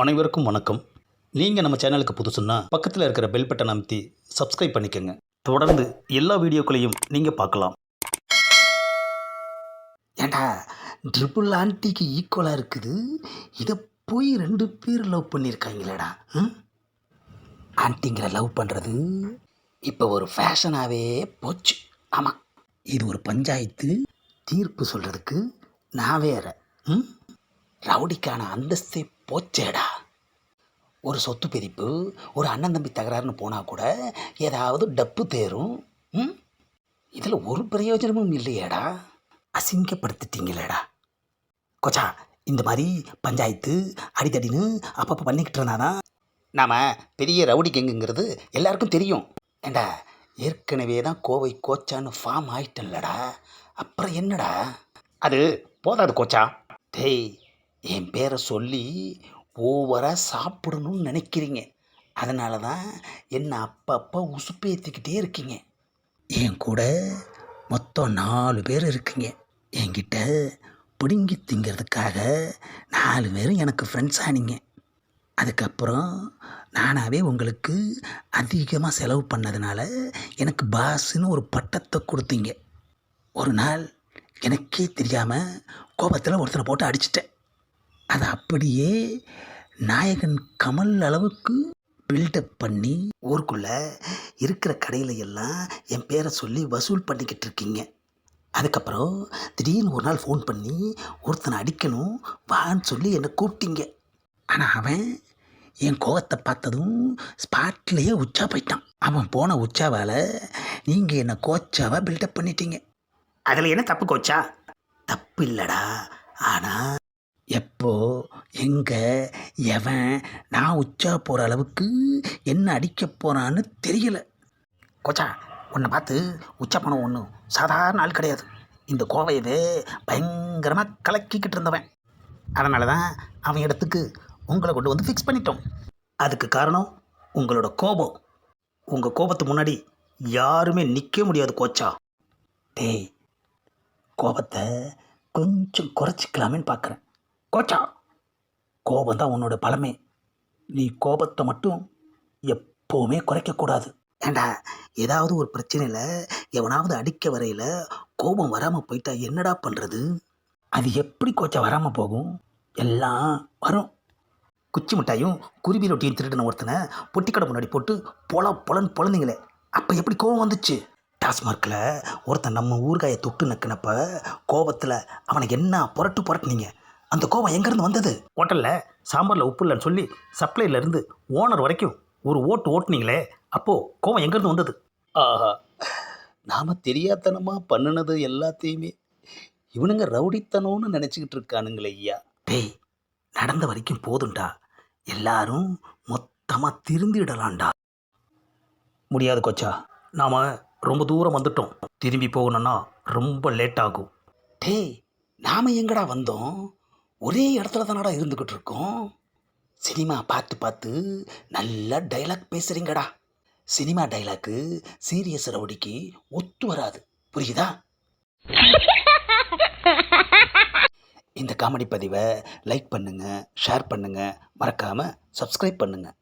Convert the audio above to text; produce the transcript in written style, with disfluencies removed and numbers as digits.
அனைவருக்கும் வணக்கம். நீங்கள் நம்ம சேனலுக்கு புதுசுன்னா பக்கத்தில் இருக்கிற பெல் பட்டனை அமைத்தி சப்ஸ்கிரைப் பண்ணிக்கோங்க. தொடர்ந்து எல்லா வீடியோக்களையும் நீங்கள் பார்க்கலாம். ஏண்டா ட்ரிபிள் ஆன்ட்டிக்கு ஈக்குவலாக இருக்குது. இதை போய் 2 பேர் லவ் பண்ணியிருக்காங்களேடா. ஆன்ட்டிங்கிற லவ் பண்ணுறது இப்போ ஒரு ஃபேஷனாகவே போச்சு. ஆமாம், இது ஒரு பஞ்சாயத்து. தீர்ப்பு சொல்கிறதுக்கு நான் வேற. ரவுடிக்கான அந்தஸ்தே போச்சேடா. ஒரு சொத்து பிரிப்பு, ஒரு அண்ணன் தம்பி தகராறுன்னு போனால் கூட ஏதாவது டப்பு தேரும். இதில் ஒரு பிரயோஜனமும் இல்லையேடா. அசிங்கப்படுத்திட்டீங்களேடா. கொச்சா, இந்த மாதிரி பஞ்சாயத்து அடித்தடின்னு அப்பப்போ பண்ணிக்கிட்டு இருந்தாதான் நாம் பெரிய ரவுடி கேங்குங்கிறது எல்லாருக்கும் தெரியும். ஏண்டா ஏற்கனவே தான் கோவை கோச்சான்னு ஃபார்ம் ஆயிட்டல்லடா, அப்புறம் என்னடா? அது போதாது கோச்சா. டேய், என் பேரை சொல்லி ஓவராக சாப்பிடணும்னு நினைக்கிறீங்க. அதனால தான் என்னை அப்பப்போ உசுப்பேற்றிக்கிட்டே இருக்கீங்க. என் கூட மொத்தம் 4 பேர் இருக்கீங்க. என்கிட்ட பிடுங்கி திங்கிறதுக்காக 4 பேரும் எனக்கு ஃப்ரெண்ட்ஸ் ஆனீங்க. அதுக்கப்புறம் நானாகவே உங்களுக்கு அதிகமாக செலவு பண்ணதுனால எனக்கு பாஸ்ன்னு ஒரு பட்டத்தை கொடுத்தீங்க. ஒரு நாள் எனக்கே தெரியாமல் கோபத்தில் ஒருத்தரை போட்டு அடிச்சிட்டேன். அதை அப்படியே நாயகன் கமல் அளவுக்கு பில்டப் பண்ணி ஊருக்குள்ளே இருக்கிற கடையில் எல்லாம் என் பேரை சொல்லி வசூல் பண்ணிக்கிட்டு இருக்கீங்க. அதுக்கப்புறம் திடீர்னு ஒரு நாள் ஃபோன் பண்ணி ஒருத்தனை அடிக்கணும் வான்னு சொல்லி என்னை கூப்பிட்டீங்க. ஆனால் அவன் என் கோவத்தை பார்த்ததும் ஸ்பாட்லேயே உச்சா போயிட்டான். அவன் போன உச்சாவால் நீங்கள் என்னை கோச்சாவாக பில்டப் பண்ணிட்டீங்க. அதில் என்ன தப்பு கோச்சா? தப்பு இல்லைடா. ஆனால் எப்போ எங்கே எவன் நான் உச்சா போகிற அளவுக்கு என்ன அடிக்க போகிறான்னு தெரியல. கோச்சா, உன்னை பார்த்து உச்சா பணம் ஒன்றும் சாதாரண ஆள் கிடையாது. இந்த கோவையவே பயங்கரமாக கலக்கிக்கிட்டு இருந்தவன். அதனால தான் அவன் இடத்துக்கு உங்களை கொண்டு வந்து ஃபிக்ஸ் பண்ணிட்டோம். அதுக்கு காரணம் உங்களோட கோபம். உங்கள் கோபத்து முன்னாடி யாருமே நிற்க முடியாது கோச்சா. டேய், கோபத்தை கொஞ்சம் குறைச்சிக்கலாமேன்னு பார்க்குறேன் கோச்சா. கோபம் தான் உன்னோட பலமே. நீ கோபத்தை மட்டும் எப்போவுமே குறைக்கக்கூடாது. ஏண்டா, ஏதாவது ஒரு பிரச்சனையில் எவனாவது அடிக்க வரையில் கோபம் வராமல் போயிட்டா என்னடா பண்ணுறது? அது எப்படி கோச்சா வராமல் போகும்? எல்லாம் வரும். குச்சி மிட்டாயும் குருவி ரொட்டியும் திருடின ஒருத்தனை பொட்டிக்கடை முன்னாடி போட்டு பொலன்னு பொழந்தீங்களே, அப்போ எப்படி கோபம் வந்துச்சு? டாஸ்மார்க்கில் ஒருத்தன் நம்ம ஊறுகாயை தொட்டு நக்கினப்ப கோபத்தில் அவனை என்ன புரட்டுனீங்க? அந்த கோபம் எங்கேருந்து வந்தது? ஹோட்டலில் சாம்பாரில் உப்பு இல்லைன்னு சொல்லி சப்ளைலேருந்து ஓனர் வரைக்கும் ஒரு ஓட்டுனீங்களே, அப்போது கோபம் எங்கேருந்து வந்தது? ஆஹா, நாம் தெரியாதனமாக பண்ணினது எல்லாத்தையுமே இவனுங்க ரவுடித்தனம்னு நினச்சிக்கிட்டு இருக்கானுங்களே ஐயா. டேய், நடந்த வரைக்கும் போதும்டா. எல்லாரும் மொத்தமாக திருந்திடலாம்டா. முடியாது கோச்சா, நாம் ரொம்ப தூரம் வந்துட்டோம். திரும்பி போகணுன்னா ரொம்ப லேட் ஆகும். டேய், நாம் எங்கடா வந்தோம்? ஒரே இடத்துல தானடா இருந்துக்கிட்டு இருக்கோம். சினிமா பார்த்து நல்லா டைலாக் பேசுகிறீங்கடா. சினிமா டைலாக்கு சீரியஸ் ரவுடிக்கு ஒத்து வராது, புரியுதா? இந்த காமெடி பதிவை லைக் பண்ணுங்கள், ஷேர் பண்ணுங்கள், மறக்காமல் சப்ஸ்கிரைப் பண்ணுங்கள்.